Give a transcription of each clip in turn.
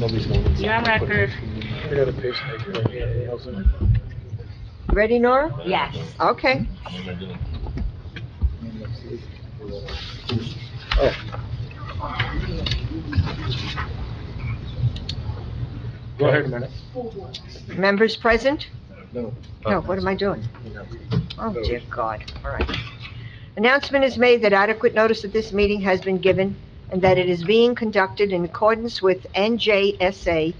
You're on record. We got a pacemaker. Anything else in it? Ready, Nora? Yes. Okay. Go ahead a minute. Members present? No. No, what am I doing? Oh, dear God. All right. Announcement is made that adequate notice of this meeting has been given and that it is being conducted in accordance with NJSA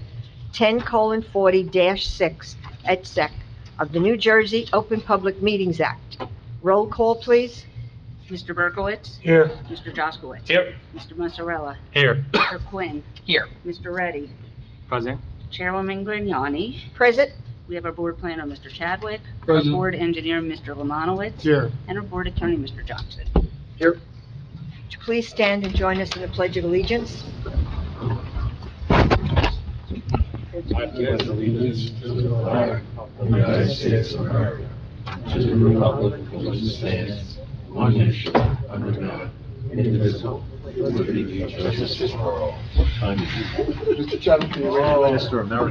10:40-6 et sec. Of the New Jersey Open Public Meetings Act. Roll call, please. Mr. Berkowitz? Here. Mr. Jaskowitz? Here. Mr. Mazzarella? Here. Mr. Quinn? Here. Mr. Reddy? Present. Chairwoman Grignani? Present? We have our board planner, Mr. Chadwick. Present. Our board engineer, Mr. Lemanowitz. Here. And our board attorney, Mr. Johnson. Here. Would you please stand and join us in the Pledge of Allegiance? I pledge allegiance to the flag of the United States of America, to the republic for which it stands, one nation, under God, indivisible, with liberty and justice for all. Mr. Chadwick, can you raise your right hand?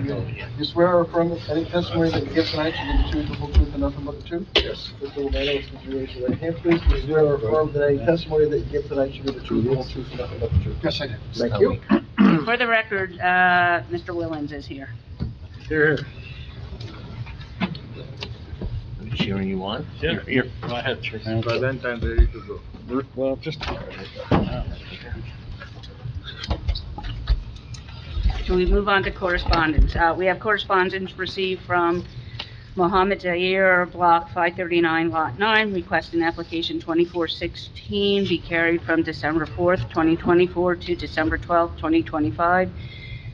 You swear or affirm that any testimony that you give tonight should be the truth, the whole truth, and nothing but the truth? Yes. Mr. Lemanowitz, could you raise your right hand, please? Do you swear or affirm that any testimony that you give tonight should be the truth, the whole truth, and nothing but the truth? Yes, I do. Thank you. For the record, Mr. Willens is here. Here. Cheering you on? Here. Here, go ahead, Tracy. Present and ready to go. Well, just. So we move on to correspondence. We have correspondence received from Mohammed Zaire, Block 539, Lot 9, requesting application 2416 be carried from December 4th, 2024 to December 12th, 2025,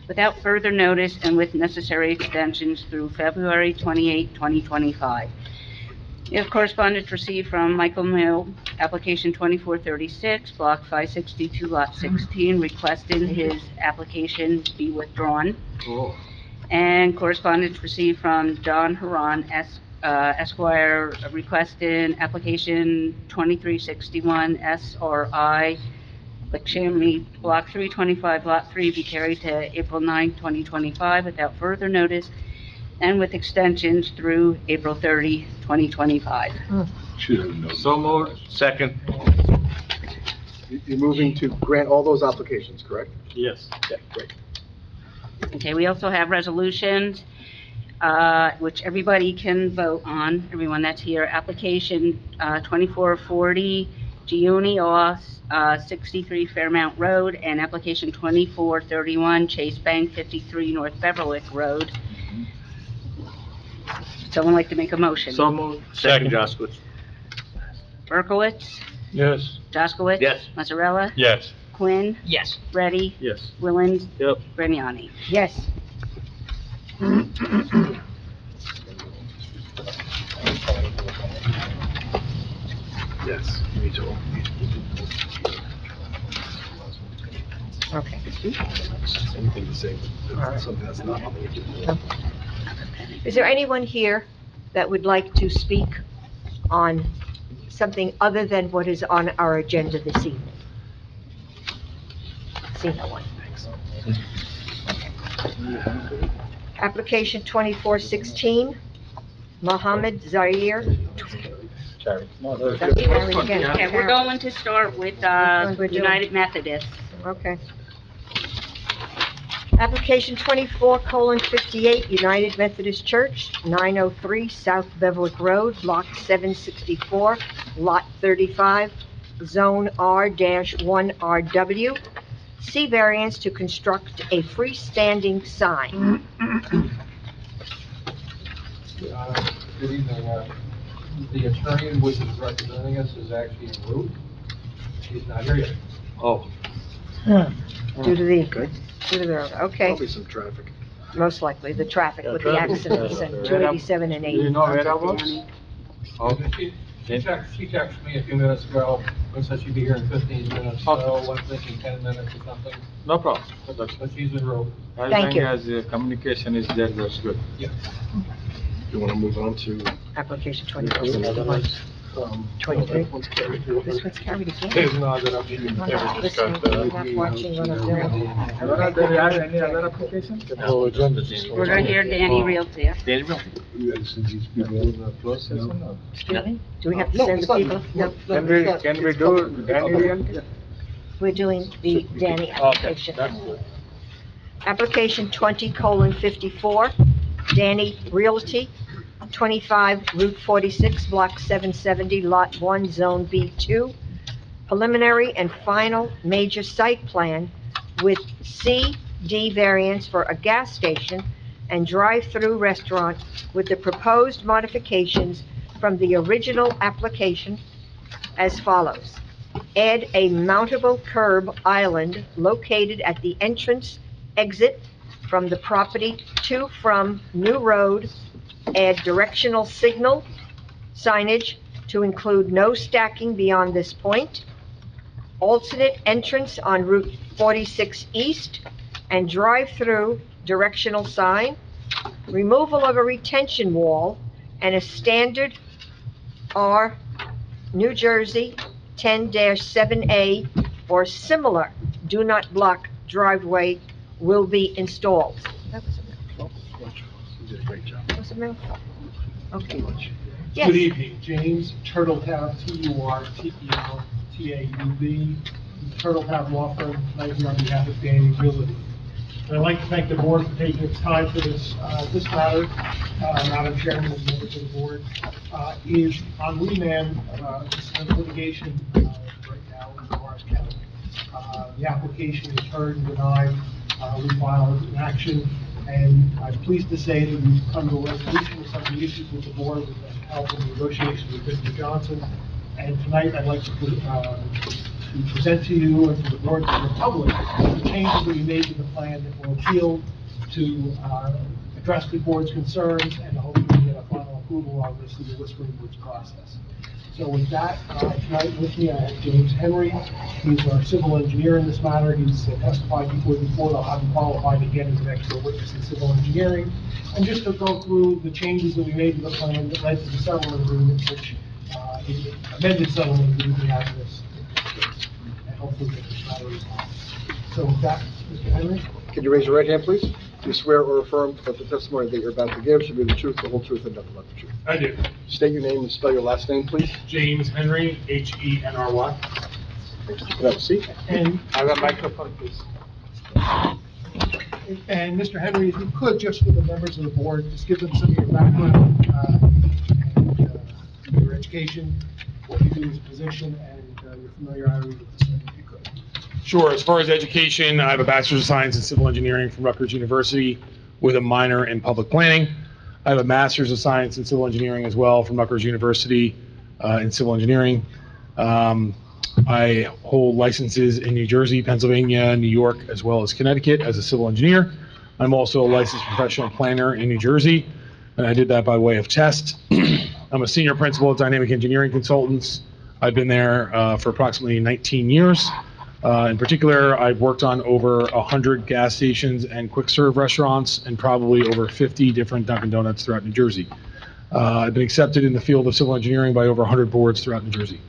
without further notice and with necessary extensions through February 28, 2025. We have correspondence received from Michael Mill, application 2436, Block 562, Lot 16, requesting his application be withdrawn. Oh. And correspondence received from John Haran, Esquire, requesting application 2361 SRI, Chamonix, Block 325, Lot 3, be carried to April 9, 2025, without further notice, and with extensions through April 30, 2025. So moved. Second. You're moving to grant all those applications, correct? Yes. Yeah, great. Okay, we also have resolutions, which everybody can vote on, everyone that's here. Application 2440, Giuni off 63 Fairmount Road, and application 2431, Chase Bank 53 North Beverwick Road. Someone like to make a motion? So moved. Second, Jaskowitz. Berkowitz? Yes. Jaskowitz? Yes. Mazzarella? Yes. Quinn? Yes. Reddy? Yes. Willens? Yep. Grignani? Yes. Yes, me too. Okay. Anything to say, but something that's not on the agenda. Is there anyone here that would like to speak on something other than what is on our agenda this evening? See no one. Application 2416, Mohammed Zaire. Charity. That's Karen again. Okay, we're going to start with United Methodist. Okay. Application 24:58, United Methodist Church, 903 South Beverwick Road, Block 764, Lot 35, Zone R-1RW. C variance to construct a freestanding sign. Good evening. The attorney which is representing us is actually en route. He's not here yet. Oh. Due to the road, okay, Probably some traffic. most likely, the traffic with the accidents and 287 and Do you 80. know whereabouts? Oh. She texted me a few minutes ago, and said she'd be here in 15 minutes, so I'm thinking 10 minutes or something, No problem. but she's en route. As Thank long you. as communication is there, that's good. You want to move on to, Application 2461. 23. That one's carried forward. This one's carried again. There's no other application. I'm not listening, I'm not watching what I'm doing. Are there any other application? We're gonna hear Danny Realty. Excuse me? Do we have to send the people? No, Can we do Danny Realty? we're doing the Danny Okay, application. that's good. Application 20:54, Danny Realty, 25 Route 46, Block 770, Lot 1, Zone B2. Preliminary and final major site plan with CD variance for a gas station and drive-through restaurant with the proposed modifications from the original application as follows. Add a mountable curb island located at the entrance exit from the property to from New Road. Add directional signal signage to include no stacking beyond this point. Alternate entrance on Route 46 East and drive-through directional sign. Removal of a retention wall and a standard R New Jersey 10-7A or similar do not block driveway will be installed. That was a mouthful. You did a great job. That was a mouthful. Okay. Good Yes, evening, James Turtletaub, Turtletaub, Turtletaub Law Firm, tonight here on behalf of Danny Realty. And I'd like to thank the board for taking its time for this matter. Madam Chairman and members of the board, is on remand, this is litigation, right now in Morris County. The application is heard and denied, we filed an action, and I'm pleased to say that we've come to a resolution of some of the issues with the board, with the help of the negotiations with Mr. Johnson. And tonight, I'd like to present to you and to the board and the public the changes that we made to the plan that will appeal to address the board's concerns and hopefully get a final approval on this through the Whispering Woods process. So with that, tonight with me, I have James Henry. He's our civil engineer in this matter. He's testified before the board. I'll have him qualified again as an expert witness in civil engineering. And just to go through the changes that we made to the plan that led to the settlement agreement, which is the amended settlement agreement we have in this case. And hopefully get this matter resolved. So with that, Mr. Henry? Can you raise your right hand, please? Do you swear or affirm that the testimony that you're about to give should be the truth, the whole truth, and nothing but the truth? I do. State your name and spell your last name, please. James Henry, Henry. Can I have a seat? And Have a microphone, please. And Mr. Henry, if you could, just for the members of the board, just give them some of your background, and your education, what you do as a position, and your familiarity with the study, if you could. Sure. As far as education, I have a Bachelor's of Science in Civil Engineering from Rutgers University with a minor in public planning. I have a Master's of Science in Civil Engineering as well from Rutgers University in Civil Engineering. I hold licenses in New Jersey, Pennsylvania, New York, as well as Connecticut as a civil engineer. I'm also a licensed professional planner in New Jersey, and I did that by way of test. I'm a senior principal at Dynamic Engineering Consultants. I've been there for approximately 19 years. In particular, I've worked on over 100 gas stations and quick serve restaurants and probably over 50 different Dunkin' Donuts throughout New Jersey. I've been accepted in the field of civil engineering by over 100 boards throughout New Jersey.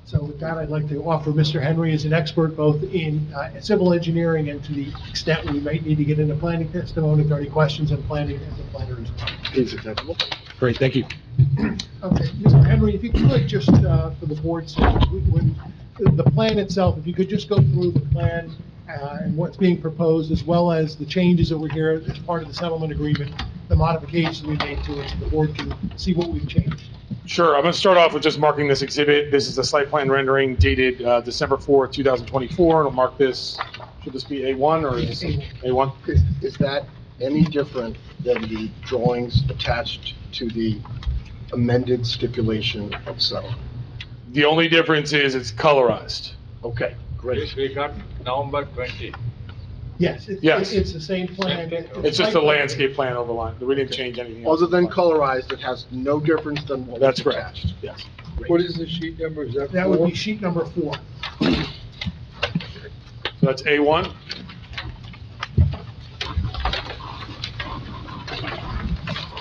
So with that, I'd like to offer Mr. Henry as an expert both in civil engineering and to the extent we might need to get into planning testimony, if there are any questions on planning as a planner as well. Please acceptable. Great, thank you. Okay, Mr. Henry, if you could just, for the board's sake, when the plan itself, if you could just go through the plan and what's being proposed, as well as the changes that were here as part of the settlement agreement, the modifications we made to it, so the board can see what we've changed. Sure. I'm going to start off with just marking this exhibit. This is a site plan rendering dated December 4th, 2024. And I'll mark this, should this be A1 or is this A1? Is that any different than the drawings attached to the amended stipulation of settlement? The only difference is it's colorized. Okay, great. We got November 20. Yes, Yes. it's the same plan. It's just a landscape plan overline. We didn't change anything else. Other than colorized, it has no difference than what was That's correct. attached. Yes. What is the sheet number? Is that That would four? be sheet number 4. So that's A1.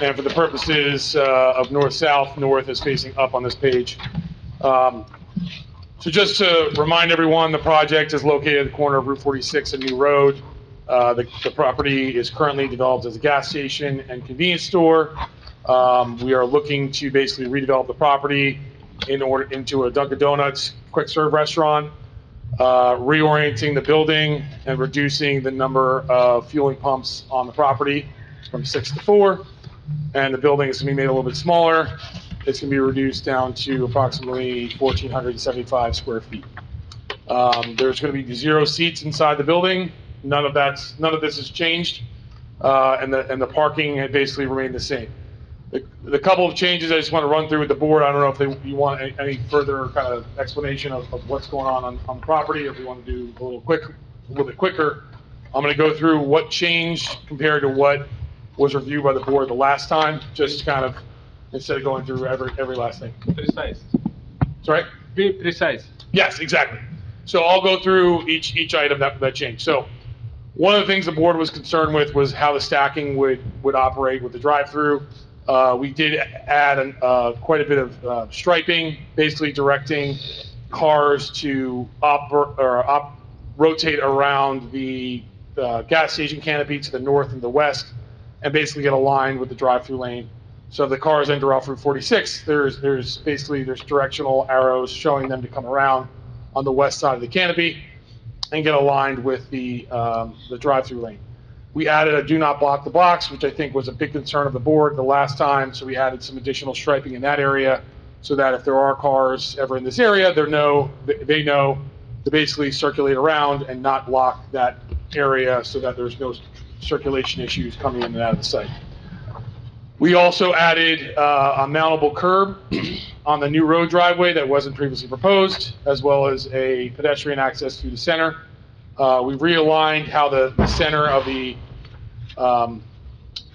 And for the purposes of north-south, north is facing up on this page. So just to remind everyone, the project is located at the corner of Route 46 and New Road. The property is currently developed as a gas station and convenience store. We are looking to basically redevelop the property into a Dunkin' Donuts quick serve restaurant, reorienting the building and reducing the number of fueling pumps on the property from 6 to 4. And the building is going to be made a little bit smaller. It's going to be reduced down to approximately 1,475 square feet. There's going to be 0 seats inside the building. None of this has changed, and the parking had basically remained the same. The couple of changes I just want to run through with the board. I don't know if you want any further kind of explanation of what's going on the property, or if you want to do a little bit quicker. I'm going to go through what changed compared to what was reviewed by the board the last time, just kind of instead of going through every last thing. Precise. Sorry? Be precise. Yes, exactly. So I'll go through each item that changed. So one of the things the board was concerned with was how the stacking would operate with the drive-through. We did add quite a bit of striping, basically directing cars to rotate around the gas station canopy to the north and the west, and basically get aligned with the drive-through lane. So if the cars enter off Route 46, there's directional arrows showing them to come around on the west side of the canopy and get aligned with the drive-through lane. We added a do not block the box, which I think was a big concern of the board the last time, so we added some additional striping in that area so that if there are cars ever in this area, they know to basically circulate around and not block that area so that there's no circulation issues coming in and out of the site. We also added a mountable curb on the new road driveway that wasn't previously proposed, as well as a pedestrian access through the center. We realigned how the center of the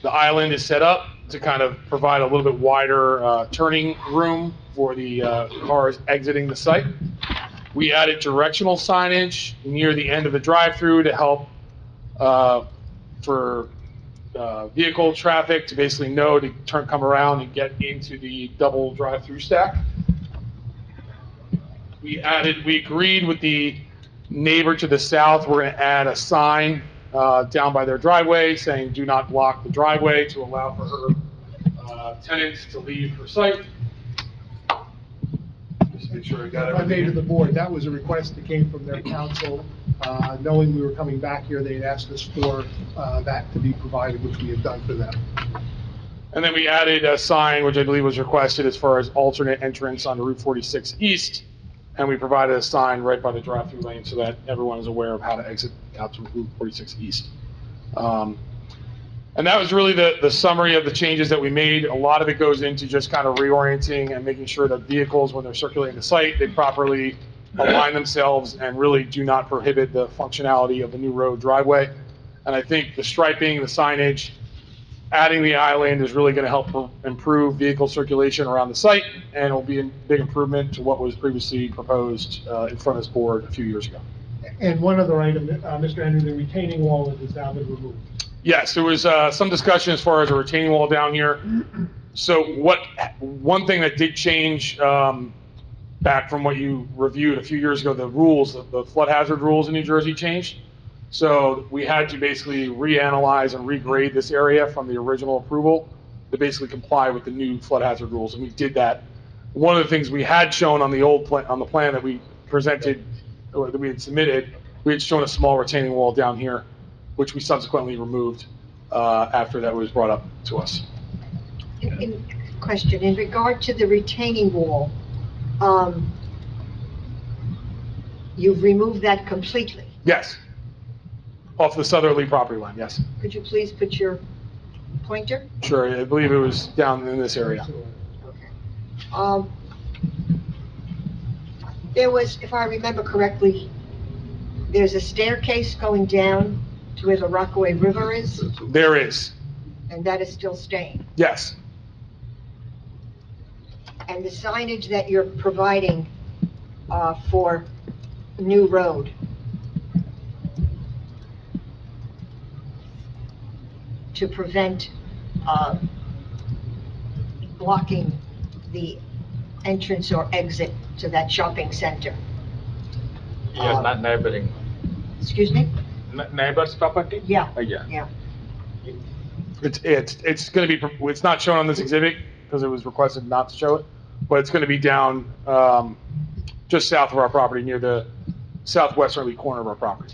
island is set up to kind of provide a little bit wider turning room for the cars exiting the site. We added directional signage near the end of the drive-through to help for vehicle traffic to basically know to come around and get into the double drive-through stack. We agreed with the neighbor to the south, we're going to add a sign down by their driveway saying do not block the driveway to allow for her tenants to leave her site. Just make sure I got If I made to everything. the board, that was a request that came from their council. Knowing we were coming back here, they had asked us for that to be provided, which we have done for them. And then we added a sign, which I believe was requested as far as alternate entrance on Route 46 East. And we provided a sign right by the drive-through lane so that everyone is aware of how to exit out to Route 46 East. And that was really the summary of the changes that we made. A lot of it goes into just kind of reorienting and making sure that vehicles, when they're circulating the site, they properly align themselves and really do not prohibit the functionality of the new road driveway. And I think the striping, the signage, adding the island is really going to help improve vehicle circulation around the site, and it'll be a big improvement to what was previously proposed in front of this board a few years ago. And one other item, Mr. Henry, the retaining wall that has now been removed. Yes, there was some discussion as far as a retaining wall down here. So one thing that did change back from what you reviewed a few years ago, the rules, the flood hazard rules in New Jersey changed. So we had to basically reanalyze and regrade this area from the original approval to basically comply with the new flood hazard rules, and we did that. One of the things we had shown on the plan that we presented, or that we had submitted, we had shown a small retaining wall down here, which we subsequently removed after that was brought up to us. Question, in regard to the retaining wall, you've removed that completely. Yes. Off the southerly property line, yes. Could you please put your pointer? Sure, I believe it was down in this area. Okay. There was, if I remember correctly, there's a staircase going down to where the Rockaway River is, There is, and that is still staying. yes. And the signage that you're providing for New Road, to prevent blocking the entrance or exit to that shopping center. Yeah, not neighboring. Excuse me? Neighbor's property? Yeah. Yeah. Yeah. It's gonna be, it's not shown on this exhibit because it was requested not to show it, but it's gonna be down, just south of our property, near the southwesterly corner of our property.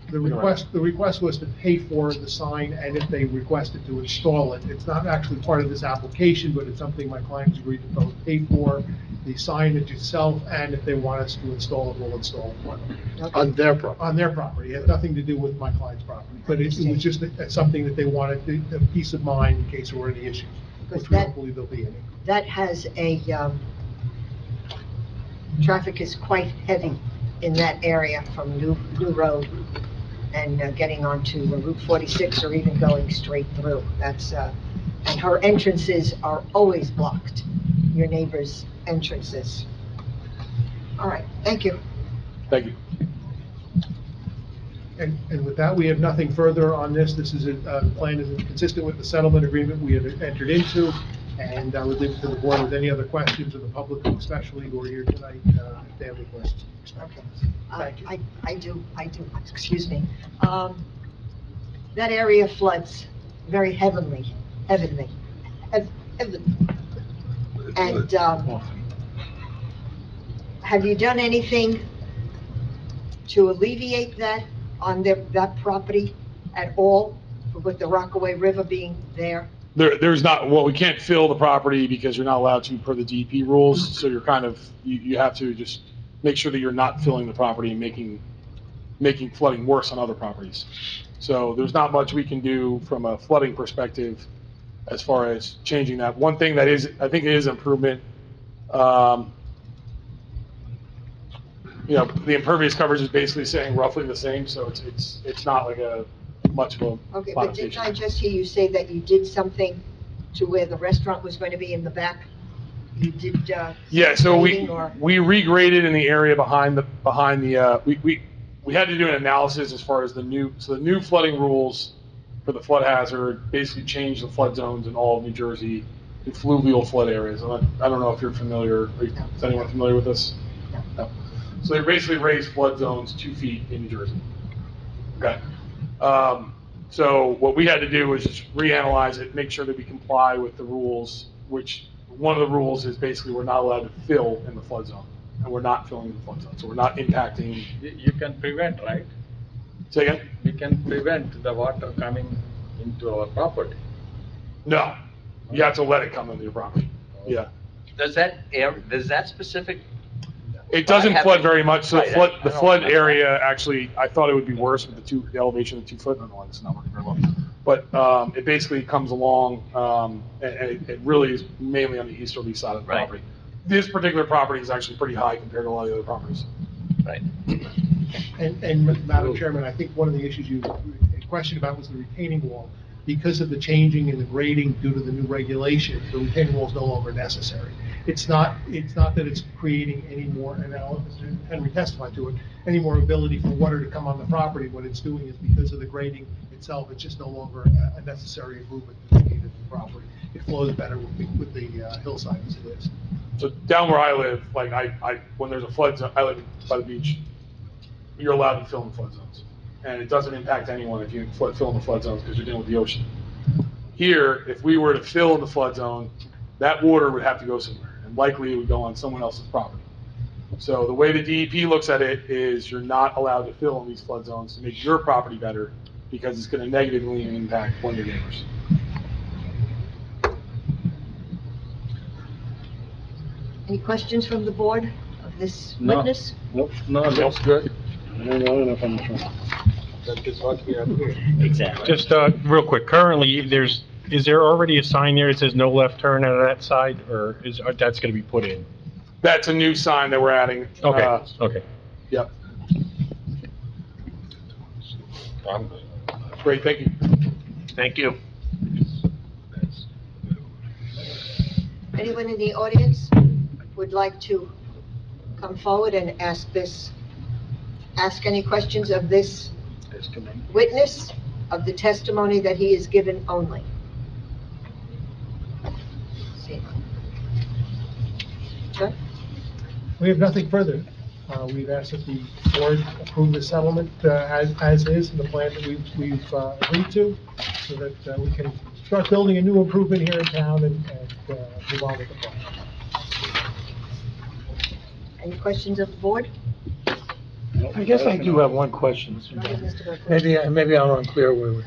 The request was to pay for the sign, and if they requested to install it. It's not actually part of this application, but it's something my clients agreed to both pay for, the signage itself, and if they want us to install it, we'll install it for them. On their property. On their property. It has nothing to do with my client's property, but it was just something that they wanted, a peace of mind in case there were any issues, which we don't believe there'll be any. That has a, traffic is quite heavy in that area from New Road and getting onto Route 46 or even going straight through. That's, and her entrances are always blocked, your neighbor's entrances. All right, thank you. Thank you. And with that, we have nothing further on this. This is, the plan is consistent with the settlement agreement we had entered into, and I would leave it to the board with any other questions, or the public especially who are here tonight, if they have any questions. Okay. Thank you. I do, excuse me. That area floods very heavily. And, have you done anything to alleviate that on that property at all, with the Rockaway River being there? There's not, well, we can't fill the property because you're not allowed to per the DEP rules, so you're kind of, you have to just make sure that you're not filling the property and making flooding worse on other properties. So there's not much we can do from a flooding perspective as far as changing that. One thing that is, I think it is improvement, the impervious coverage is basically saying roughly the same, so it's not like a much of a Okay, but didn't modification. I just hear you say that you did something to where the restaurant was going to be in the back? You did, Yeah, so grading or- we regraded in the area behind the, we had to do an analysis as far as the new flooding rules for the flood hazard basically changed the flood zones in all of New Jersey to fluvial flood areas. And I don't know if you're familiar, is anyone familiar with this? No. So they basically raised flood zones 2 feet in New Jersey. Okay. So what we had to do was just reanalyze it, make sure that we comply with the rules, which one of the rules is basically we're not allowed to fill in the flood zone, and we're not filling in the flood zone, so we're not impacting. You can prevent, right? Say again? We can prevent the water coming into our property. No, you have to let it come into your property. Yeah. Does that specific? It doesn't flood very much, so Right, the flood area, actually, I thought it would be worse with the elevation of 2 foot. I don't know why it's not working very well. But it basically comes along, and it really is mainly on the easterly side of the Right. property. This particular property is actually pretty high compared to a lot of the other properties. Right. And Madam Chairman, I think one of the issues you questioned about was the retaining wall. Because of the changing in the grading due to the new regulation, the retaining wall is no longer necessary. It's not that it's creating any more, and Henry testified to it, any more ability for water to come on the property. What it's doing is because of the grading itself, it's just no longer a necessary improvement that's needed in the property. It flows better with the hillside as it is. So down where I live, like when there's a flood zone, I live by the beach, you're allowed to fill in flood zones. And it doesn't impact anyone if you fill in the flood zones because you're dealing with the ocean. Here, if we were to fill in the flood zone, that water would have to go somewhere, and likely it would go on someone else's property. So the way the DEP looks at it is you're not allowed to fill in these flood zones to make your property better because it's going to negatively impact one of your neighbors. Any questions from the board of this witness? No, that's good. That is what we are doing. Exactly. Just, real quick, currently, is there already a sign there that says no left turn out of that side, or that's gonna be put in? That's a new sign that we're adding. Okay, okay. Yep. I'm good. Great, thank you. Thank you. Anyone in the audience would like to come forward and ask any questions of this witness, of the testimony that he is given only? See. We have nothing further. We've asked that the board approve the settlement as is, and the plan that we've agreed to, so that we can start building a new improvement here in town and move on with the plan. Any questions of the board? I guess I do have one question. Mr. Berkowitz. Maybe I'm unclear where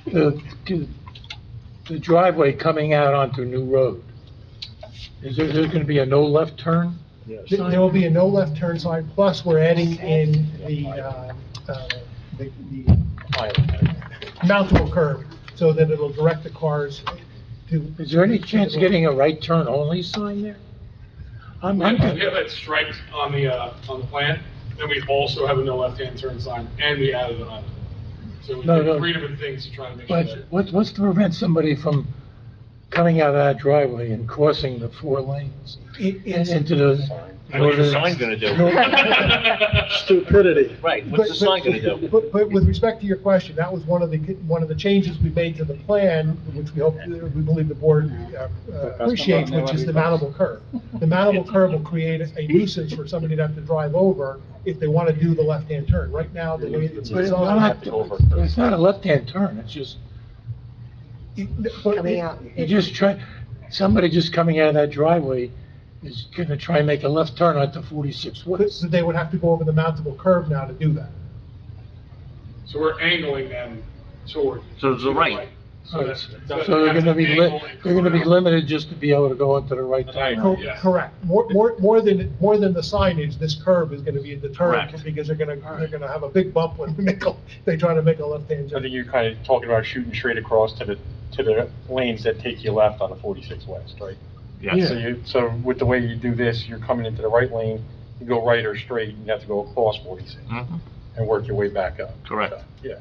the driveway coming out onto New Road, is there going to be a no left turn? There will be a no left turn sign, plus we're adding in the mountable curb, so that it'll direct the cars to. Is there any chance of getting a right turn only sign there? We have that striped on the plan, and we also have a no left-hand turn sign, and we added an island. So we did 3 different things to try to make sure that. But what's to prevent somebody from coming out of that driveway and crossing the 4 lanes into the? What's the sign gonna do? Stupidity. Right, what's the sign gonna do? But with respect to your question, that was one of the changes we made to the plan, which we believe the board appreciates, which is the mountable curb. The mountable curb will create a nuisance for somebody to have to drive over if they want to do the left-hand turn. Right now, the way it's But designed. it's not a left-hand turn, it's just, Coming out. somebody just coming out of that driveway is gonna try and make a left turn onto 46 West. So they would have to go over the mountable curb now to do that. So we're angling them toward. So it's the right. So they're gonna be limited just to be able to go into the right turn. Yeah. Correct. More than the signage, this curb is gonna be a deterrent, Correct. because they're gonna have a big bump when they try to make a left-hand I turn. think you're kind of talking about shooting straight across to the lanes that take you left on the 46 West, right? Yes. So with the way you do this, you're coming into the right lane, you go right or straight, and you have to go across 46 Mhm. and work your way back up. Correct. Yeah.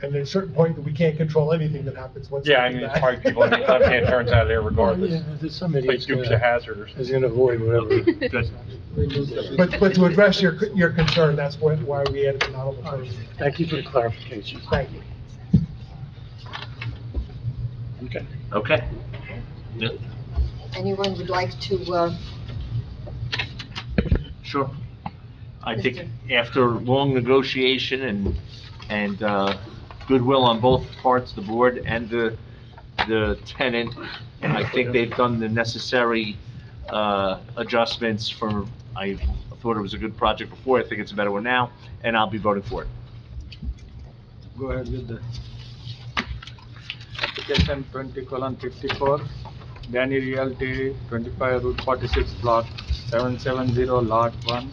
And there's a certain point that we can't control anything that happens once. Yeah, they I do mean, that. probably people make left-hand turns out of there regardless. Yeah, there's somebody Like who's Dukes of gonna, Hazzard or something. is gonna avoid whatever. Good. But to address your concern, that's why we added the mountable curb. Thank you for the clarification. Thank you. Okay. Okay. Yeah, Anyone would like to, sure. I think after long negotiation and goodwill on both parts, the board and the tenant, I think they've done the necessary adjustments for, I thought it was a good project before, I think it's a better one now, and I'll be voting for it. Go ahead with the application 20:54, Danny Realty, 25 Route 46 Block, 770 Lot 1,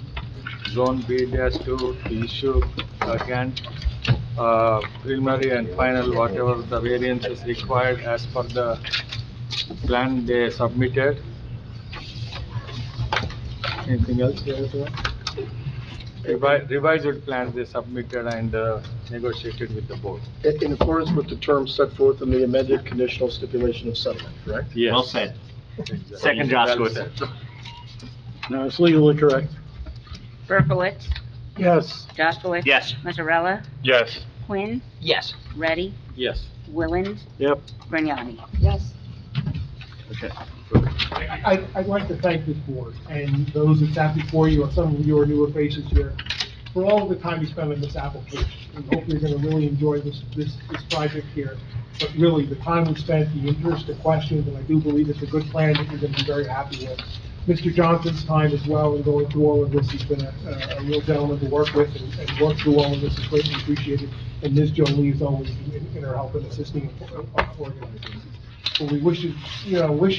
Zone B-2, to issue again preliminary and final, whatever the variance is required as per the plan they submitted. Anything else you have to add? Revised plans they submitted and negotiated with the board. In accordance with the terms set forth in the amended conditional stipulation of settlement, correct? Yes. Well said. Exactly. Second, Well Jaskowitz. said. No, it's legally correct. Berkowitz, Yes. Jaskowitz. Yes. Mazzarella, Yes. Quinn, Yes. Ready, Yes. Willand, Yep. Grignani. yes? Okay. I'd like to thank this board and those that sat before you, and some of your newer faces here, for all of the time you spent on this application. And hopefully you're gonna really enjoy this project here. But really, the time we spent, the interest, the questions, and I do believe it's a good plan that you're gonna be very happy with. Mr. Johnson's time as well in going through all of this, he's been a real gentleman to work with and work through all of this is greatly appreciated. And Ms. Jolie is always in her help and assisting organizing. So we wish you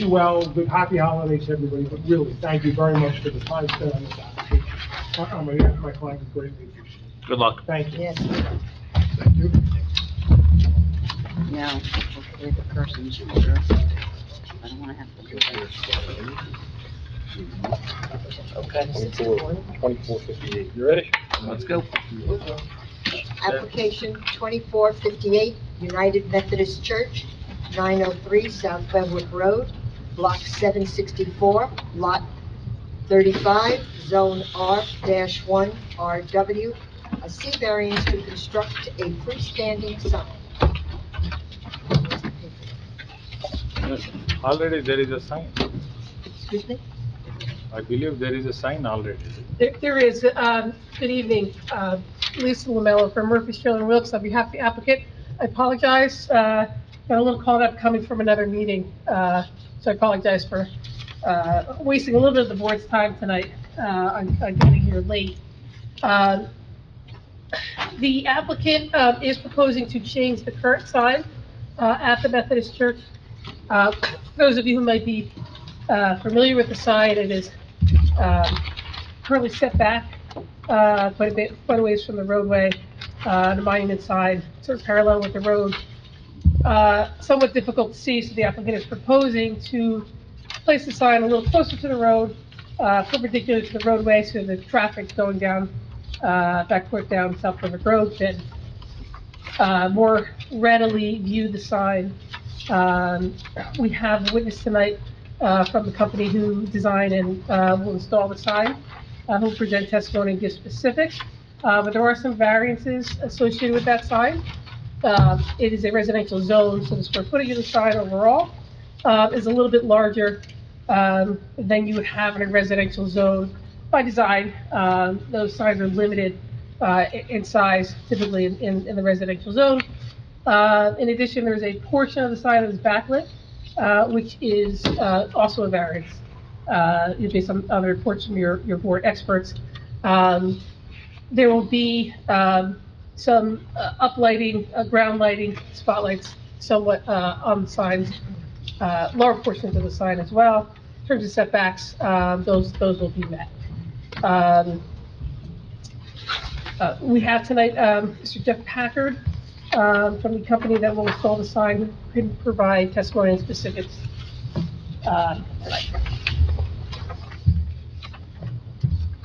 well, good, happy holidays to everybody, but really, thank you very much for the time spent on this application. My client is greatly appreciated. Good luck. Thank you. Yes. Thank you. Now, hopefully the person's here. I don't wanna have to do that. Okay. 2458. You ready? Let's go. Application 2458, United Methodist Church, 903 South Fenwick Road, Block 764, Lot 35, Zone R-1 RW, a C variance to construct a freestanding sign. Already there is a sign. Excuse me? I believe there is a sign already. There is, good evening, Lisa Lamello from Murphy's Trailer and Wilkes on behalf of the applicant. I apologize, got a little caught up coming from another meeting, so I apologize for wasting a little bit of the board's time tonight on getting here late. The applicant is proposing to change the current sign at the Methodist Church. For those of you who might be familiar with the sign, it is currently set back quite a ways from the roadway, the monument side, sort of parallel with the road. Somewhat difficult to see, so the applicant is proposing to place the sign a little closer to the road, perpendicular to the roadway, so the traffic going down, back toward down South River Road can more readily view the sign. We have a witness tonight from the company who designed and will install the sign, who will present testimony and give specifics. But there are some variances associated with that sign. It is a residential zone, so the square footage of the sign overall is a little bit larger than you would have in a residential zone. By design, those signs are limited in size, typically in the residential zone. In addition, there's a portion of the sign that is backlit, which is also a variance, based on other reports from your board experts. There will be some uplighting, ground lighting, spotlights somewhat on the signs, lower portions of the sign as well. In terms of setbacks, those will be met. We have tonight Mr. Jeff Packard from the company that will install the sign, who can provide testimony and specifics tonight.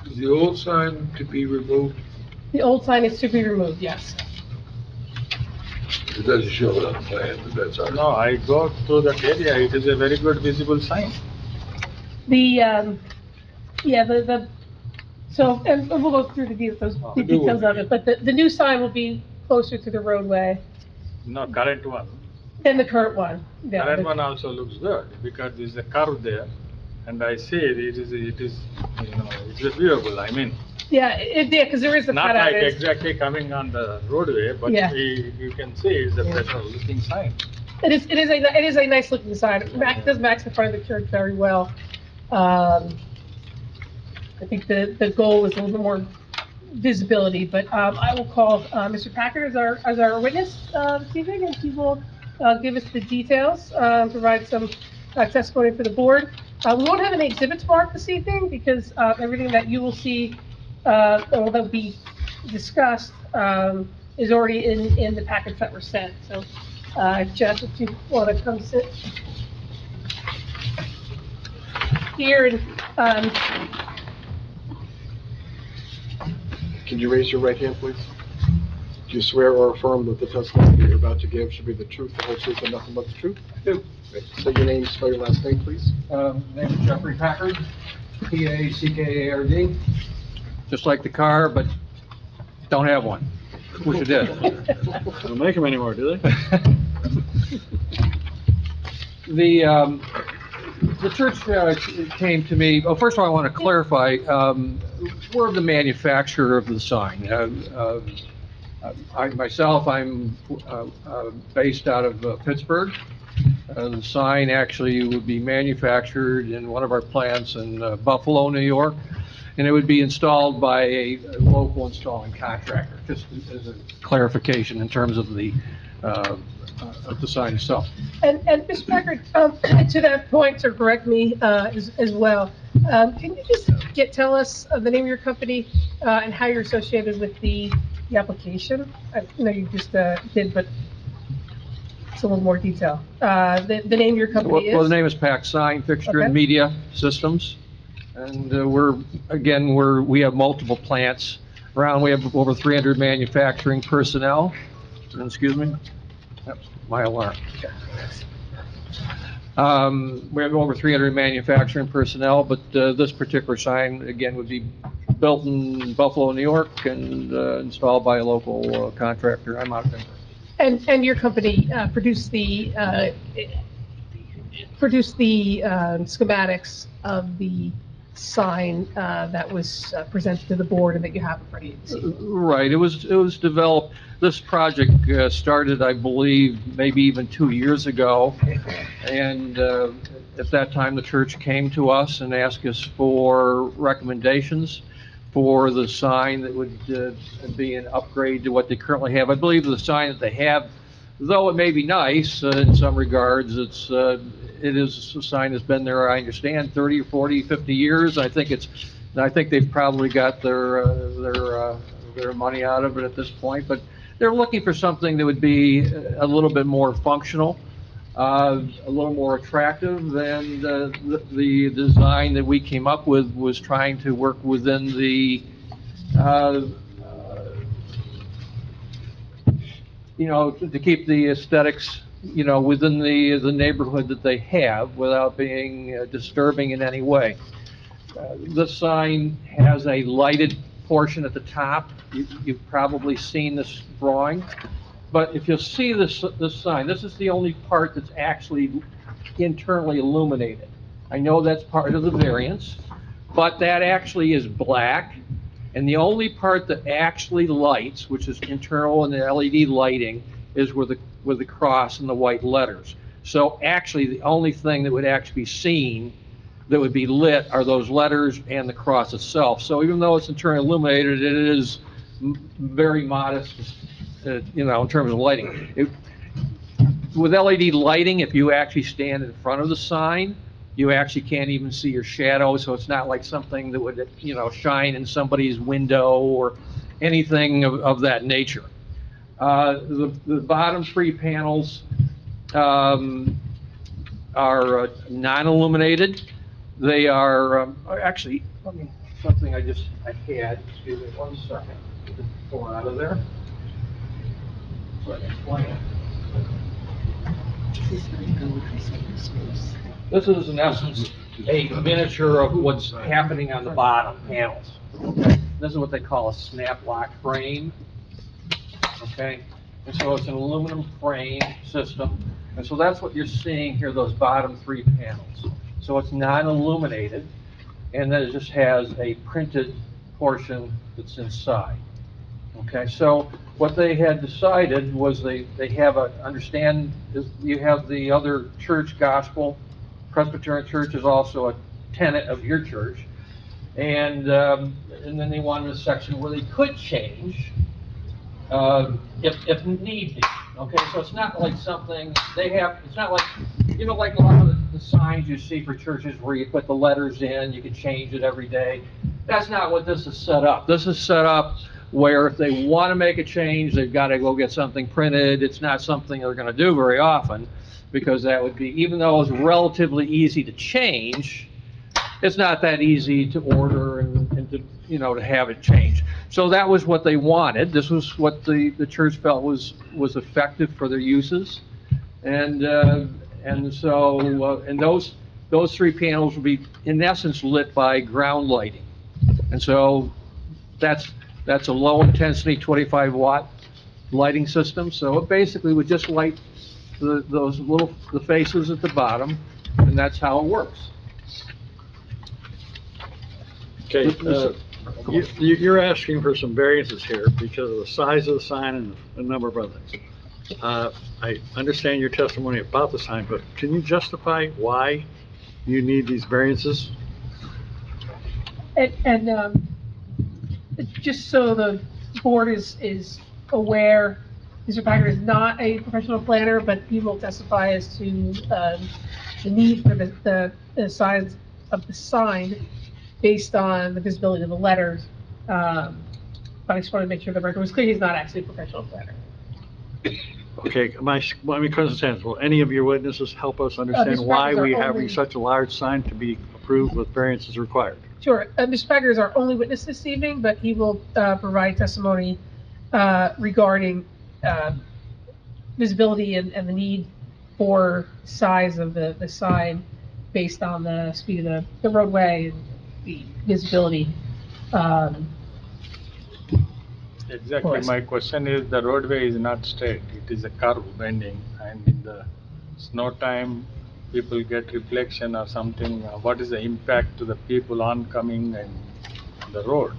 Is the old sign to be removed? The old sign is to be removed, yes. It doesn't show it on the plan, but that's all right. No, I go through that area, it is a very good visible sign. So, and we'll go through the details of it, but the new sign will be closer to the roadway No, current one. than the current one. Yeah, Current one also looks good, because there's a curve there, and I see it is, it's viewable, I mean. Yeah, because there is a Not cutout. like exactly coming on the roadway, but Yeah. you can see it's a better looking sign. It is a nice looking sign. It does max in front of the church very well. I think the goal is a little bit more visibility, but I will call Mr. Packard as our witness this evening, and he will give us the details, provide some testimony for the board. We won't have any exhibits marked this evening, because everything that you will see, that will be discussed, is already in the package that were sent. So, Jeff, if you want to come sit here, and Can you raise your right hand, please? Do you swear or affirm that the testimony you're about to give should be the truth, the whole truth, and nothing but the truth? I do. State your name, spell your last name, please. Name is Jeffrey Packard, Packard. Just like the car, but don't have one. Wish I did. Don't make them anymore, do they? The church came to me, well, first of all, I want to clarify, we're the manufacturer of the sign. I'm based out of Pittsburgh. The sign actually would be manufactured in one of our plants in Buffalo, New York, and it would be installed by a local installing contractor, just as a clarification in terms of the sign itself. And Mr. Packard, to that point, to correct me as well, can you just tell us the name of your company and how you're associated with the application? I know you just did, but it's a little more detail. The name of your company is? Well, the name is Pack Sign Fixture and Media Systems. And we have multiple plants around. We have over 300 manufacturing personnel. Excuse me? That's my alarm. We have over 300 manufacturing personnel, but this particular sign, again, would be built in Buffalo, New York, and installed by a local contractor. I'm out there. And your company produced the schematics of the sign that was presented to the board and that you have in front of you this evening. Right, it was developed, this project started, I believe, maybe even 2 years ago. And at that time, the church came to us and asked us for recommendations for the sign that would be an upgrade to what they currently have. I believe the sign that they have, though it may be nice in some regards, it is a sign that's been there, I understand, 30 or 40, 50 years. I think they've probably got their money out of it at this point, but they're looking for something that would be a little bit more functional, a little more attractive than the design that we came up with was trying to work within the, to keep the aesthetics, within the neighborhood that they have without being disturbing in any way. The sign has a lighted portion at the top. You've probably seen this drawing. But if you'll see this sign, this is the only part that's actually internally illuminated. I know that's part of the variance, but that actually is black. And the only part that actually lights, which is internal and the LED lighting, is where the cross and the white letters. So actually, the only thing that would actually be seen that would be lit are those letters and the cross itself. So even though it's internally illuminated, it is very modest, in terms of lighting. With LED lighting, if you actually stand in front of the sign, you actually can't even see your shadow, so it's not like something that would, shine in somebody's window or anything of that nature. The bottom 3 panels are non-illuminated. They are, actually, something I had, excuse me 1 second, pull it out of there. So I can explain it. This is in essence a miniature of what's happening on the bottom panels. Okay? This is what they call a snap lock frame. Okay? And so it's an aluminum frame system. And so that's what you're seeing here, those bottom 3 panels. So it's non-illuminated, and then it just has a printed portion that's inside. Okay, so what they had decided was they have you have the other church, Gospel Presbyterian Church is also a tenant of your church, and then they wanted a section where they could change if need be. Okay, so it's not like something it's not like, like a lot of the signs you see for churches where you put the letters in, you can change it every day. That's not what this is set up. This is set up where if they want to make a change, they've got to go get something printed. It's not something they're going to do very often, because that would be, even though it's relatively easy to change, it's not that easy to order and to, to have it changed. So that was what they wanted. This was what the church felt was effective for their uses. And so those 3 panels will be, in essence, lit by ground lighting. And so that's a low-intensity 25-watt lighting system. So it basically would just light the faces at the bottom, and that's how it works. Okay, you're asking for some variances here because of the size of the sign and a number of other things. I understand your testimony about the sign, but can you justify why you need these variances? And just so the board is aware, Mr. Packard is not a professional planner, but he will testify as to the need for the size of the sign based on the visibility of the letters. But I just want to make sure the record was clear, he's not actually a professional planner. Okay, let me understand. Will any of your witnesses help us understand why we have such a large sign to be approved with variances required? Sure. Mr. Packard is our only witness this evening, but he will provide testimony regarding visibility and the need for size of the sign based on the speed of the roadway and the visibility. Exactly. My question is, the roadway is not straight. It is a curve bending, and in the snow time, people get reflection or something, what is the impact to the people oncoming and the road?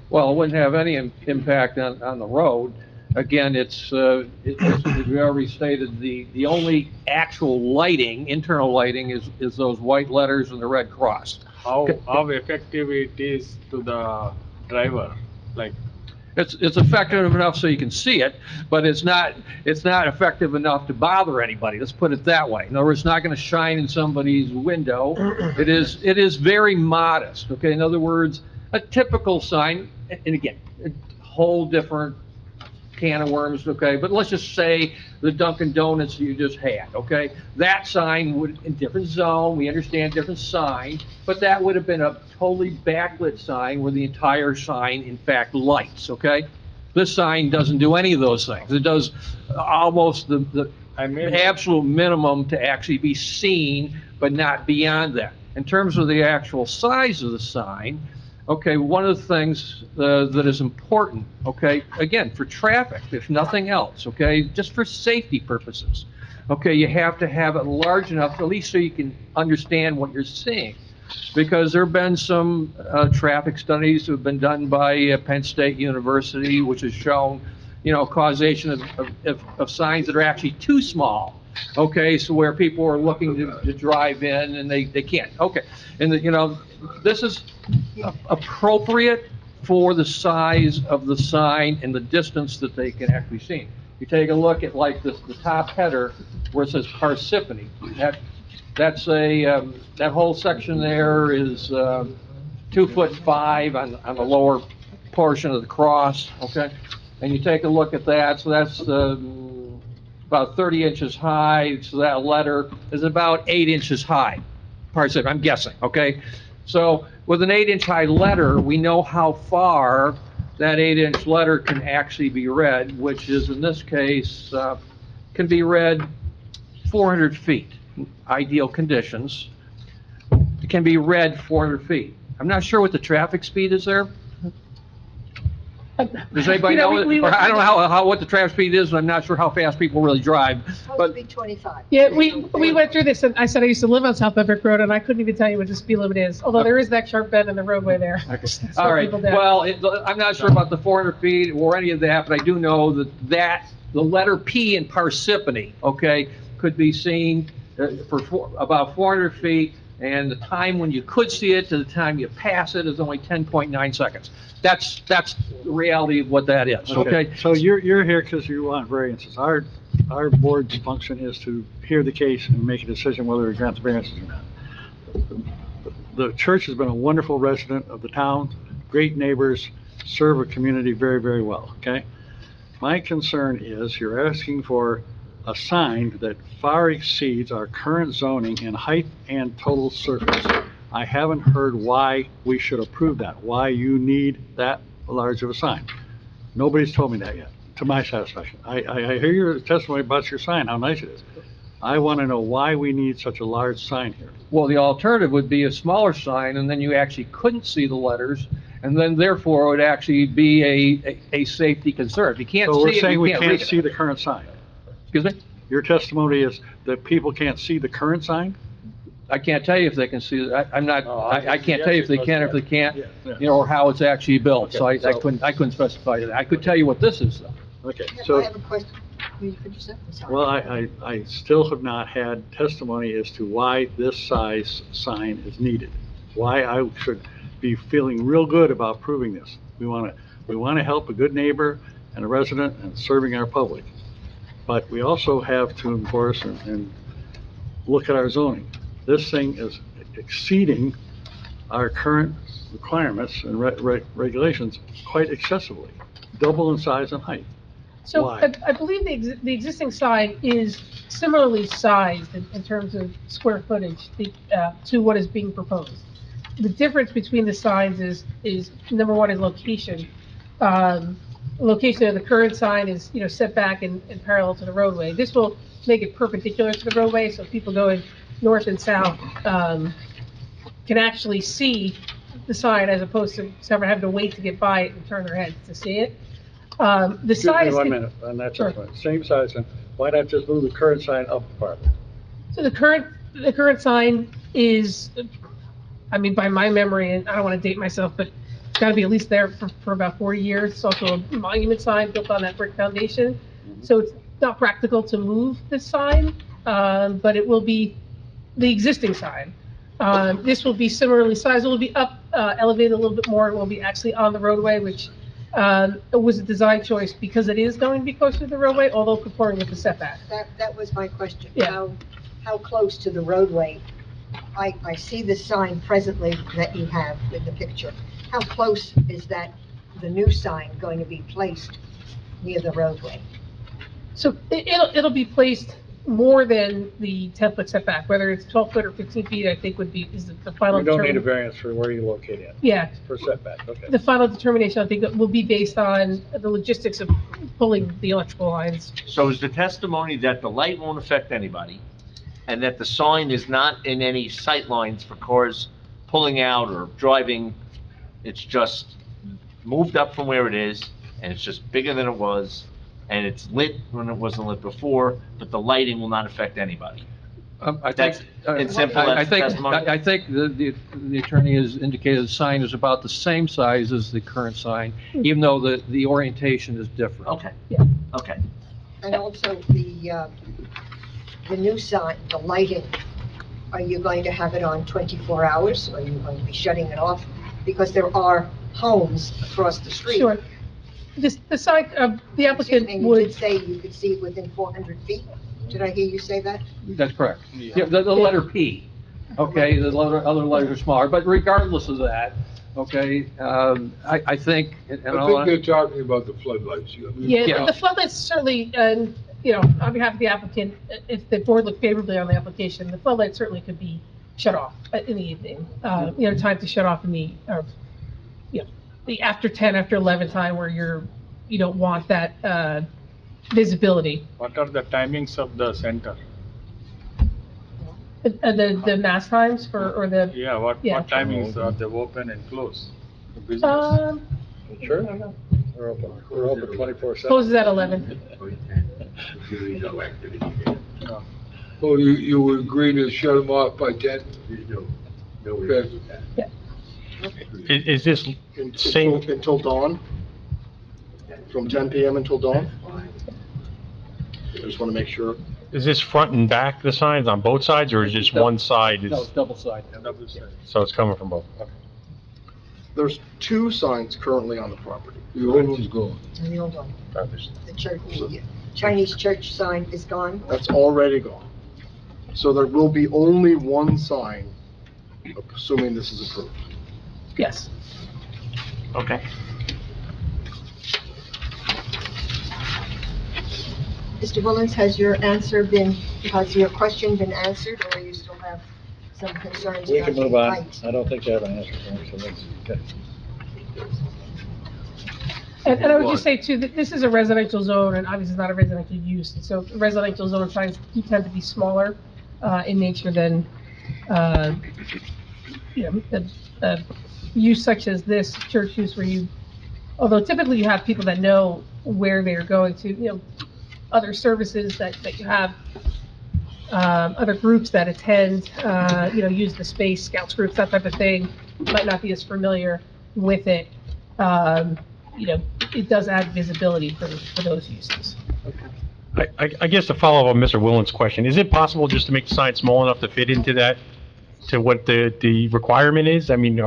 Well, it wouldn't have any impact on the road. Again, as we already stated, the only actual lighting, internal lighting, is those white letters and the red cross. How effective it is to the driver, like? It's effective enough so you can see it, but it's not effective enough to bother anybody. Let's put it that way. In other words, it's not going to shine in somebody's window. It is very modest. Okay. In other words, a typical sign, and again, a whole different can of worms. Okay, but let's just say the Dunkin' Donuts you just had. Okay, that sign would in different zone. We understand different sign, but that would have been a totally backlit sign where the entire sign, in fact, lights. Okay, this sign doesn't do any of those things. It does almost the absolute minimum to actually be seen, but not beyond that. In terms of the actual size of the sign, okay, one of the things that is important, okay, again, for traffic, if nothing else, okay, just for safety purposes, okay, you have to have it large enough, at least so you can understand what you're seeing. Because there have been some traffic studies that have been done by Penn State University, which has shown, causation of signs that are actually too small. Okay, so where people are looking to drive in and they can't. Okay, and this is appropriate for the size of the sign and the distance that they can actually see. You take a look at like the top header where it says Parsippany. That's that whole section there is 2'5" on the lower portion of the cross. Okay, and you take a look at that. So that's about 30 inches high. So that letter is about 8 inches high. Parsippany, I'm guessing. Okay. So with an 8-inch high letter, we know how far that 8-inch letter can actually be read, which is in this case, can be read 400 feet, ideal conditions. It can be read 400 feet. I'm not sure what the traffic speed is there. Does anybody know? I don't know what the traffic speed is, and I'm not sure how fast people really drive. Supposed to be 25. Yeah, we went through this, and I said I used to live on South Bedford Road, and I couldn't even tell you what the speed limit is, although there is that sharp bend in the roadway there. Okay. All right, well, I'm not sure about the 400 feet or any of that, but I do know that the letter P in Parsippany, okay, could be seen for about 400 feet, and the time when you could see it to the time you pass it is only 10.9 seconds. That's the reality of what that is, okay? So you're here because you want variances. Our board's function is to hear the case and make a decision whether to grant the variances or not. The church has been a wonderful resident of the town, great neighbors, serve a community very, very well, okay? My concern is you're asking for a sign that far exceeds our current zoning in height and total surface. I haven't heard why we should approve that, why you need that large of a sign. Nobody's told me that yet, to my satisfaction. I hear your testimony about your sign, how nice it is. I want to know why we need such a large sign here. Well, the alternative would be a smaller sign, and then you actually couldn't see the letters, and then therefore it would actually be a safety concern. If you can't see it, So we're saying we can't can't read see it. the current sign? Excuse me? Your testimony is that people can't see the current sign? I can't tell you if they can see it. I can't tell you if they can or if they can't, Yeah. or how it's actually built. So I Okay, so- couldn't specify that. I could tell you what this is, though. Okay, I so, have a question. Will you finish that? I'm sorry. well, I still have not had testimony as to why this size sign is needed. Why I should be feeling real good about proving this. We want to help a good neighbor and a resident and serving our public. But we also have to enforce and look at our zoning. This thing is exceeding our current requirements and regulations quite excessively, double in size and height. So Why? I believe the existing sign is similarly sized in terms of square footage to what is being proposed. The difference between the signs is number one is location. Location of the current sign is, set back and parallel to the roadway. This will make it perpendicular to the roadway, so people going north and south can actually see the sign as opposed to having to wait to get by it and turn their heads to see it. The Excuse me size. 1 minute, and that's Sure. fine. Same size, and why not just move the current sign up farther? the current sign is, I mean, by my memory, and I don't want to date myself, but it's got to be at least there for about 40 years. It's also a monument sign built on that brick foundation. So it's not practical to move this sign, but it will be the existing sign. This will be similarly sized. It will be up, elevated a little bit more. It will be actually on the roadway, which was a design choice because it is going to be closer to the roadway, although conforming with the setback. That was my question. Yeah. How close to the roadway? I see the sign presently that you have in the picture. How close is that, the new sign going to be placed near the roadway? So it'll be placed more than the 10-foot setback, whether it's 12 foot or 15 feet, I think is the final. You don't need a determination. variance for where you locate it. Yeah. For setback, okay. The final determination, I think, will be based on the logistics of pulling the electrical lines. So is the testimony that the light won't affect anybody, and that the sign is not in any sight lines for cars pulling out or driving? It's just moved up from where it is, and it's just bigger than it was, and it's lit when it wasn't lit before, but the lighting will not affect anybody. I That's think, in simple I as think, testimony? I think the attorney has indicated the sign is about the same size as the current sign, even though the orientation is different. Okay. Yeah. Okay. And also the new sign, the lighting, are you going to have it on 24 hours? Or are you going to be shutting it off? Because there are homes across the street. Sure. The sign, the applicant And you would. did say you could see it within 400 feet? Did I hear you say that? That's correct. Yeah, the letter P, okay, the other letters are smaller, but regardless of that, okay, I think, and I think they're talking about the floodlights. Yeah, Yeah. the floodlights certainly, and, on behalf of the applicant, if the board looked favorably on the application, the floodlights certainly could be shut off in the evening. Time to shut off in the after 10, after 11 time where you don't want that visibility. What are the timings of the center? The mass times or the, Yeah, what timings are they open and close? The business? Sure. We're open 24/7. closes at 11. Oh, you would agree to shut them off by 10? Okay. Is this same, Until dawn? From 10 PM until dawn? I just want to make sure. is this front and back, the signs on both sides, or is just one side? no, it's double side. So it's coming from both? Okay. There's two signs currently on the property. The old one's gone. And the old one, the church, the Chinese church sign is gone? That's already gone. So there will be only one sign, assuming this is approved. Yes. Okay. Mr. Willens, has your question been answered, or you still have some concerns We about can the move on. height? I don't think you have an answer for me, so let's, okay. And I would just say too, that this is a residential zone, and obviously it's not a residential use, and so residential zone signs do tend to be smaller, in nature than, a use such as this church use where although typically you have people that know where they're going to, other services that you have, other groups that attend, use the space, scouts groups, that type of thing, might not be as familiar with it. It does add visibility for those uses. I guess to follow up on Mr. Willen's question, is it possible just to make the sign small enough to fit into that, to what the requirement is? I mean,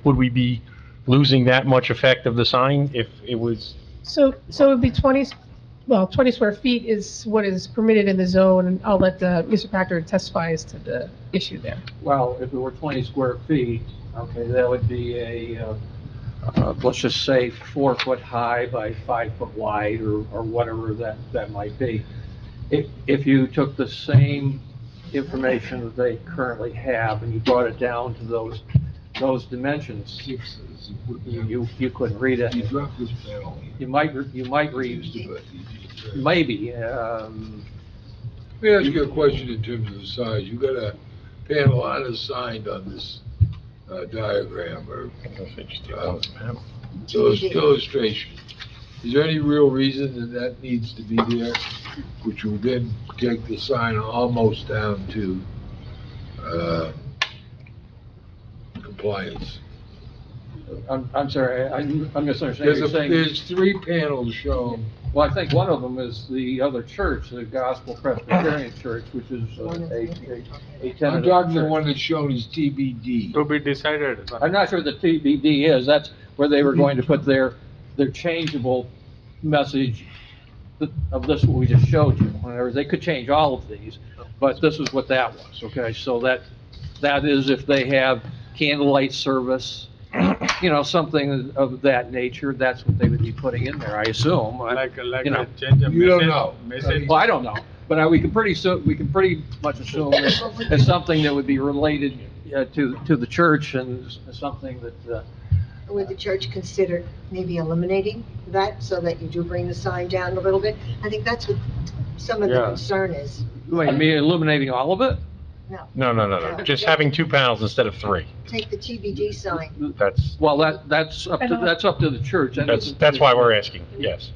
would we be losing that much effect of the sign if it was? So it would be 20 square feet is what is permitted in the zone, and I'll let Mr. Packard testify as to the issue there. Well, if it were 20 square feet, okay, that would be let's just say 4 foot high by 5 foot wide, or whatever that might be. If you took the same information that they currently have and you brought it down to those dimensions, you couldn't read it. You might read, maybe. Let me ask you a question in terms of the size. You got a panel on a sign on this diagram or illustration. Is there any real reason that needs to be there? which will then take the sign almost down to, compliance. I'm sorry, I misunderstand. You're saying, There's 3 panels shown. well, I think one of them is the other church, the Gospel Presbyterian Church, which is a I'm tentative talking the church. one that's shown as TBD. To be decided. I'm not sure the TBD is, that's where they were going to put their changeable message of this, what we just showed you. In other words, they could change all of these, but this is what that was, okay? So that is if they have candlelight service, something of that nature, that's what they would be putting in there, I assume. Like you know. a change of You don't message. know. Message. Well, I don't know, but we can pretty much assume it's something that would be related to the church and something that, Would the church consider maybe eliminating that so that you do bring the sign down a little bit? I think that's what some of the Yeah. concern is. wait, me illuminating all of it? No. Just having 2 panels instead of 3. Take the TBD sign. That's, Well, that's up to the church. that's why we're asking, yes.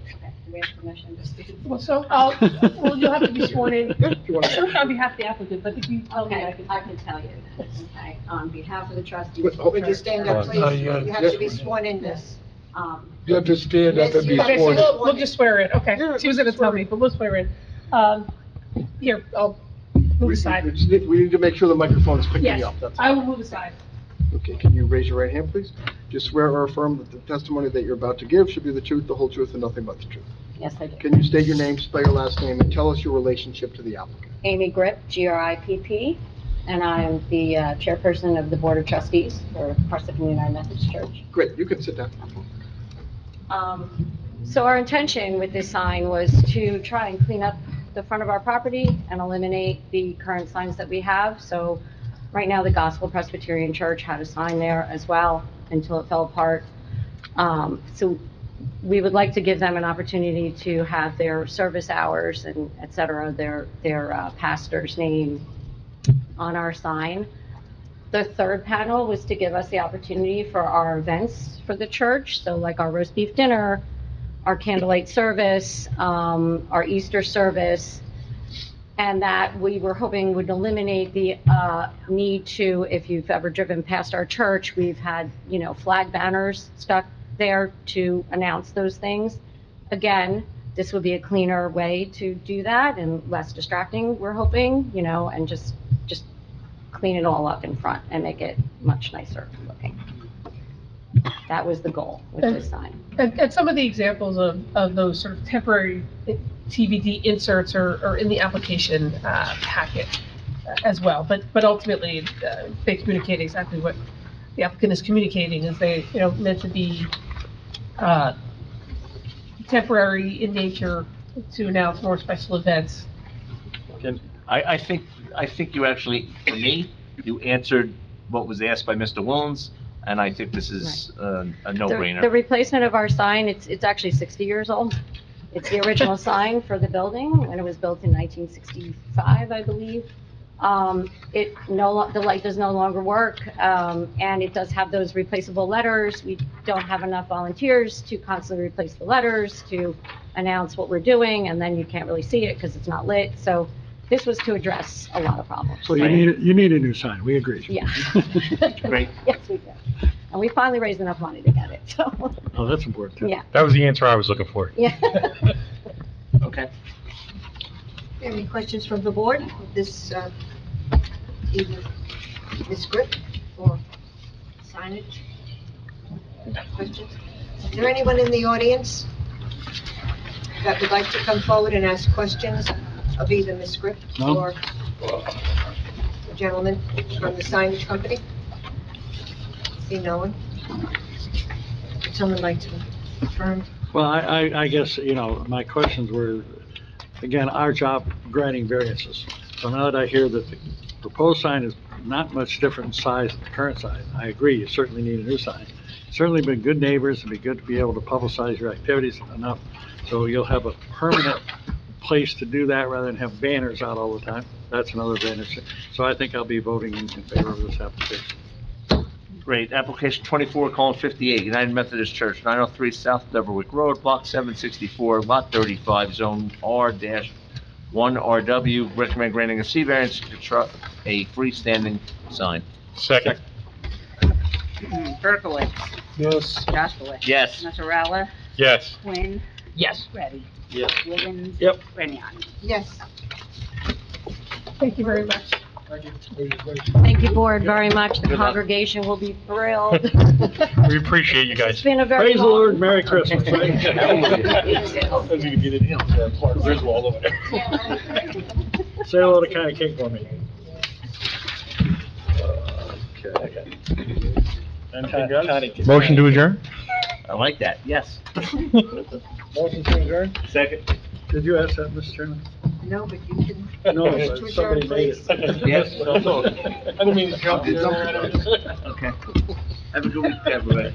Well, so, well, you'll have to be sworn in on behalf of the applicant, but if you tell me, I can tell you. Okay, on behalf of the trustees. Would you stand up, please? yeah. You have to be sworn in this. You have to stand up and be Yes, Okay, so sworn. we'll just swear in, okay. She was gonna tell me, but we'll swear in. Here, I'll move aside. We need to make sure the microphone is picking Yes, you up, that's I all. will move aside. Okay, can you raise your right hand, please? Do you swear or affirm that the testimony that you're about to give should be the truth, the whole truth, and nothing but the truth? Yes, I do. Can you state your name, spell your last name, and tell us your relationship to the applicant? Amy Grip, Gripp, and I'm the chairperson of the Board of Trustees for Parsippany-Troy Methodist Church. Great, you can sit down. So our intention with this sign was to try and clean up the front of our property and eliminate the current signs that we have. So right now, the Gospel Presbyterian Church had a sign there as well until it fell apart. So we would like to give them an opportunity to have their service hours and et cetera, their pastor's name on our sign. The third panel was to give us the opportunity for our events for the church, so like our roast beef dinner, our candlelight service, our Easter service, and that we were hoping would eliminate the need to, if you've ever driven past our church, we've had, flag banners stuck there to announce those things. Again, this would be a cleaner way to do that and less distracting, we're hoping, and just clean it all up in front and make it much nicer looking. That was the goal with this sign. And some of the examples of those sort of temporary TBD inserts are in the application packet as well. But ultimately, they communicate exactly what the applicant is communicating, is they, meant to be temporary in nature to announce more special events. I think you actually, for me, you answered what was asked by Mr. Willens, and I think this is a The no-brainer. replacement of our sign, it's actually 60 years old. It's the original sign for the building, and it was built in 1965, I believe. The light does no longer work, and it does have those replaceable letters. We don't have enough volunteers to constantly replace the letters, to announce what we're doing, and then you can't really see it because it's not lit. So this was to address a lot of problems. So you need a new sign, we agree. Yeah. Great. Yes, we do. And we finally raised enough money to get it, so, Oh, that's important, too. yeah, That was the answer I was looking for. yeah. Okay. Any questions from the board? This, either Ms. Grip or signage? Questions? Is there anyone in the audience that would like to come forward and ask questions of either Ms. Grip No. or the gentleman from the signage company? See no one? Would someone like to confirm? Well, I guess, my questions were, again, our job granting variances. So now that I hear that the proposed sign is not much different in size than the current sign, I agree, you certainly need a new sign. Certainly been good neighbors, it'd be good to be able to publicize your activities enough, so you'll have a permanent place to do that rather than have banners out all the time. That's another advantage. So I think I'll be voting in favor of this application. Great. Application 24:58, United Methodist Church, 903 South Deverwick Road, Block 764, Lot 35, Zone R-1. 1 RW, recommend granting a C variance to construct a freestanding sign. Second. Berkowitz. Yes. Jaskowitz. Yes. Mazzarella. Yes. Quinn. Yes. Ready. Yes. Wiggins. Yep. Grignani. Yes. Thank you very much. Thank you, board, very much. The congregation will be thrilled. We appreciate you It's guys. been a very Praise the long... Lord, Merry Christmas, right? Say hello to County Cake for me. Okay. And Motion to adjourn? I like that, yes. Motion to adjourn? Second. Did you ask that, Mr. Chairman? No, but you can. No, Motion but to somebody adjourn, made please. it. Yes. I didn't mean to jump in. Okay. Have a good week, everybody.